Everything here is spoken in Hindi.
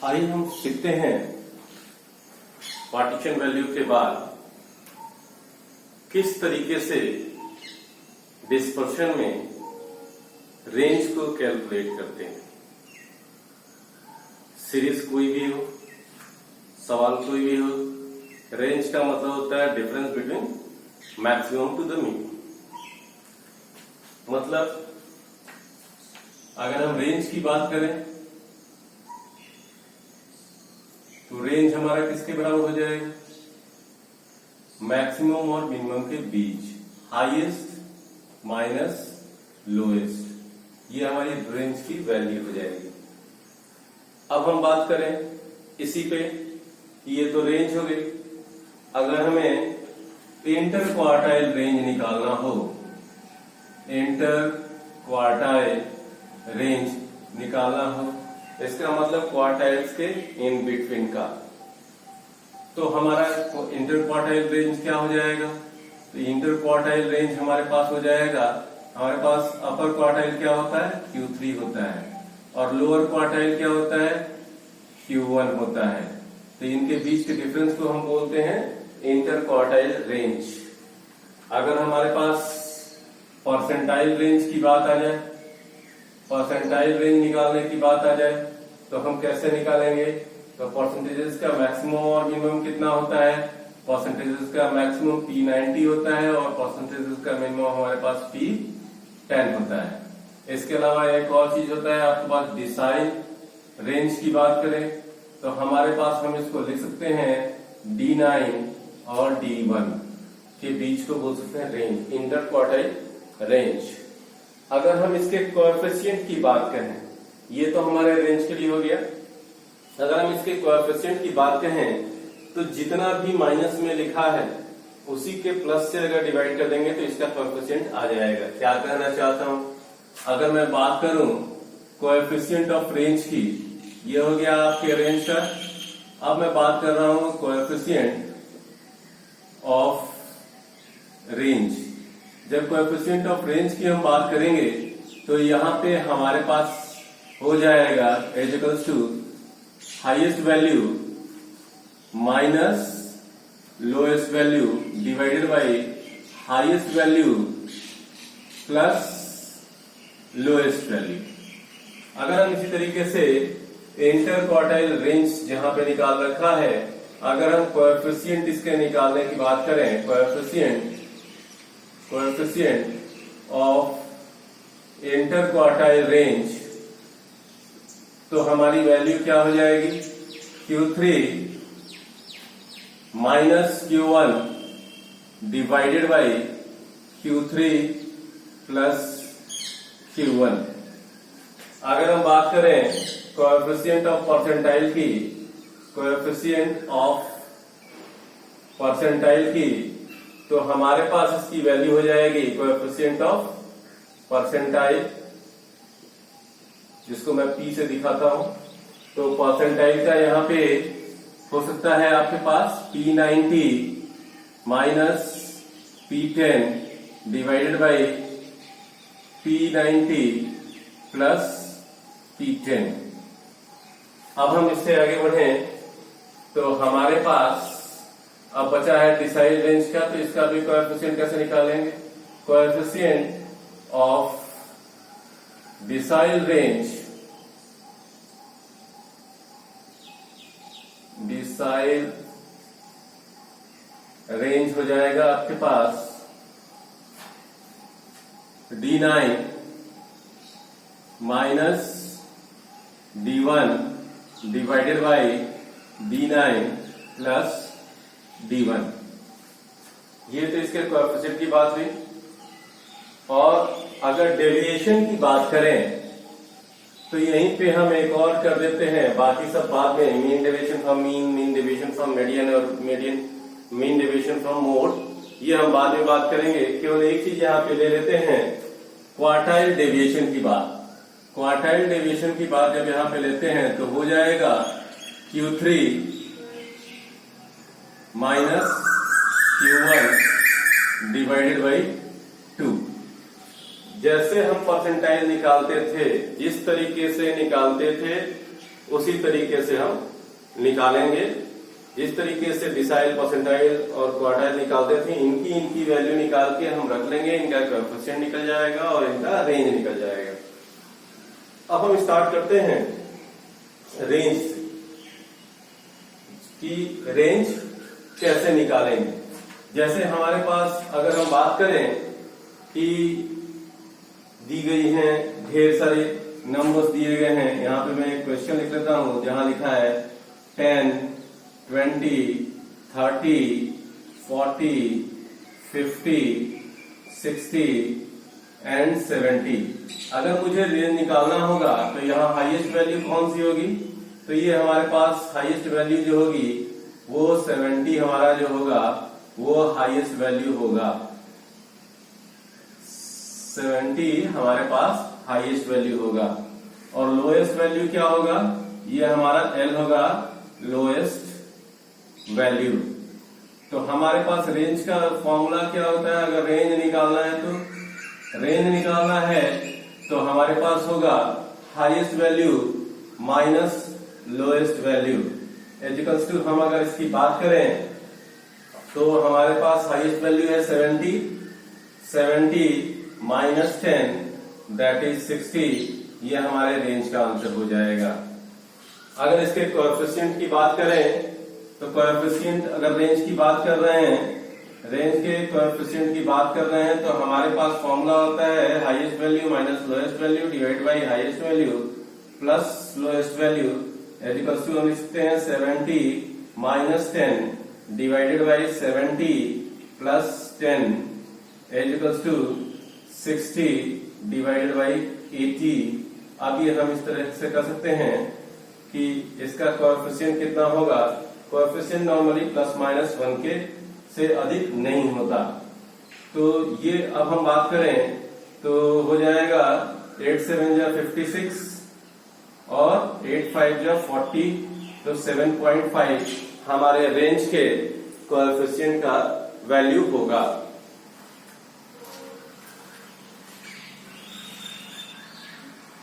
आइए हम सीखते हैं पार्टीशन वैल्यू के बाद किस तरीके से डिस्पर्शन में रेंज को कैलकुलेट करते हैं। सीरीज कोई भी हो, सवाल कोई भी हो, रेंज का मतलब होता है difference between maximum to the minimum. मतलब अगर हम रेंज की बात करें तो रेंज हमारा किसके बराबर हो जाएगा? मैक्सिमम और मिनिमम के बीच, हाईएस्ट माइनस लोएस्ट, ये हमारी रेंज की वैल्यू हो जाएगी। अब हम बात करें इसी पे, ये तो रेंज हो गई। अगर हमें इंटर क्वार्टाइल रेंज निकालना हो, इंटर क्वार्टाइल रेंज निकालना हो, इसका मतलब क्वार्टाइल्स के इन बिटवीन का, तो हमारा इंटर क्वार्टाइल रेंज क्या हो जाएगा? तो इंटर क्वार्टाइल रेंज हमारे पास हो जाएगा, हमारे पास अपर क्वार्टाइल क्या होता है? Q3 होता है, और लोअर क्वार्टाइल क्या होता है? Q1 होता है। तो इनके बीच के डिफरेंस को हम बोलते हैं इंटर क्वार्टाइल रेंज। अगर हमारे पास परसेंटाइल रेंज की बात आ जाए, परसेंटाइल रेंज निकालने की बात आ जाए, तो हम कैसे निकालेंगे? तो परसेंटेजेस का मैक्सिमम और मिनिमम कितना होता है? परसेंटेजेस का मैक्सिमम P90 होता है और परसेंटेजेस का मिनिमम हमारे पास P10 होता है। इसके अलावा एक और चीज होता है आपके पास डिसाइल रेंज की बात करें तो हमारे पास हम इसको लिख सकते हैं D9 और D1 के बीच को बोल सकते हैं रेंज, इंटर क्वार्टाइल रेंज। अगर हम इसके कोएफिशिएंट की बात करें, ये तो हमारे रेंज के लिए हो गया। अगर हम इसके कोएफिशिएंट की बात करें तो जितना भी माइनस में लिखा है उसी के प्लस से अगर डिवाइड कर देंगे तो इसका कोएफिशिएंट आ जाएगा। क्या कहना चाहता हूं, अगर मैं बात करूं कोएफिशिएंट ऑफ रेंज की, ये हो गया आपके रेंज का। अब मैं बात कर रहा हूं कोएफिशिएंट ऑफ रेंज। जब कोएफिशिएंट ऑफ रेंज की हम बात करेंगे तो यहाँ पे हमारे पास हो जाएगा age equals to highest value minus lowest value divided by highest value plus lowest value. अगर हम इसी तरीके से इंटर क्वार्टाइल रेंज जहां पे निकाल रखा है, अगर हम कोएफिशिएंट इसके निकालने की बात करें, coefficient of inter quartile range, तो हमारी वैल्यू क्या हो जाएगी? Q3 minus Q1 divided by Q3 plus Q1। अगर हम बात करें कोएफिशिएंट ऑफ परसेंटाइल की, कोएफिशिएंट ऑफ परसेंटाइल की, तो हमारे पास इसकी वैल्यू हो जाएगी कोएफिशिएंट ऑफ परसेंटाइल, जिसको मैं P से दिखाता हूं। तो परसेंटाइल का यहाँ पे हो सकता है आपके पास P90 minus P10 divided by P90 plus P10। अब हम इससे आगे बढ़े तो हमारे पास अब बचा है डिसाइल रेंज का, तो इसका भी कोएफिशिएंट कैसे निकालेंगे? Coefficient of decile range, decile range हो जाएगा आपके पास D9 minus D1 divided by D9 plus D1। ये तो इसके कोएफिशिएंट की बात हुई। और अगर डेविएशन की बात करें तो यहीं पे हम एक और कर देते हैं, बाकी सब बाद में, mean deviation from mean, mean deviation from median और मीन डेविएशन फ्रॉम मोड, ये हम बाद में बात करेंगे। केवल एक चीज यहाँ पे ले लेते हैं, क्वार्टाइल डेविएशन की बात। क्वार्टाइल डेविएशन की बात जब यहाँ पे लेते हैं तो हो जाएगा Q3 minus Q1 divided by 2। जैसे हम परसेंटाइल निकालते थे, जिस तरीके से निकालते थे उसी तरीके से हम निकालेंगे। जिस तरीके से डिसाइल, परसेंटाइल और क्वार्टाइल निकालते थे, इनकी वैल्यू निकाल के हम रख लेंगे, इनका कोएफिशिएंट निकल जाएगा और इनका रेंज निकल जाएगा। अब हम स्टार्ट करते हैं रेंज से कि रेंज कैसे निकालेंगे। जैसे हमारे पास अगर हम बात करें कि दी गई हैं ढेर सारे नंबर्स दिए गए हैं, यहाँ पे मैं एक क्वेश्चन लिख लेता हूं जहां लिखा है 10, 20, 30, 40, 50, 60 एंड 70। अगर मुझे रेंज निकालना होगा तो यहाँ हाईएस्ट वैल्यू कौन सी होगी? तो ये हमारे पास हाईएस्ट वैल्यू जो होगी वो 70 हमारा जो होगा वो हाईएस्ट वैल्यू होगा। 70 हमारे पास हाईएस्ट वैल्यू होगा। और लोएस्ट वैल्यू क्या होगा? ये हमारा L होगा, लोएस्ट वैल्यू। तो हमारे पास रेंज का फॉर्मूला क्या होता है? अगर रेंज निकालना है तो हमारे पास होगा highest value minus lowest value equals to, हम अगर इसकी बात करें तो हमारे पास हाईएस्ट वैल्यू है 70 माइनस 10 दैट इज 60। ये हमारे रेंज का आंसर हो जाएगा। अगर इसके कोएफिशिएंट की बात करें तो कोएफिशिएंट, अगर रेंज की बात कर रहे हैं, रेंज के कोएफिशिएंट की बात कर रहे हैं तो हमारे पास फॉर्मूला होता है highest value minus lowest value divide by highest value plus lowest value equals to, हम लिखते हैं 70 minus 10 divided by 70 plus 10 equals to 60 divided by 80। अब ये हम इस तरह से कर सकते हैं कि इसका कोएफिशिएंट कितना होगा? कोएफिशिएंट नॉर्मली प्लस माइनस 1 के से अधिक नहीं होता। तो ये अब हम बात करें तो हो जाएगा 8 7 जा 56 और 8 5 जा 40, तो 7.5 हमारे रेंज के कोएफिशिएंट का वैल्यू होगा।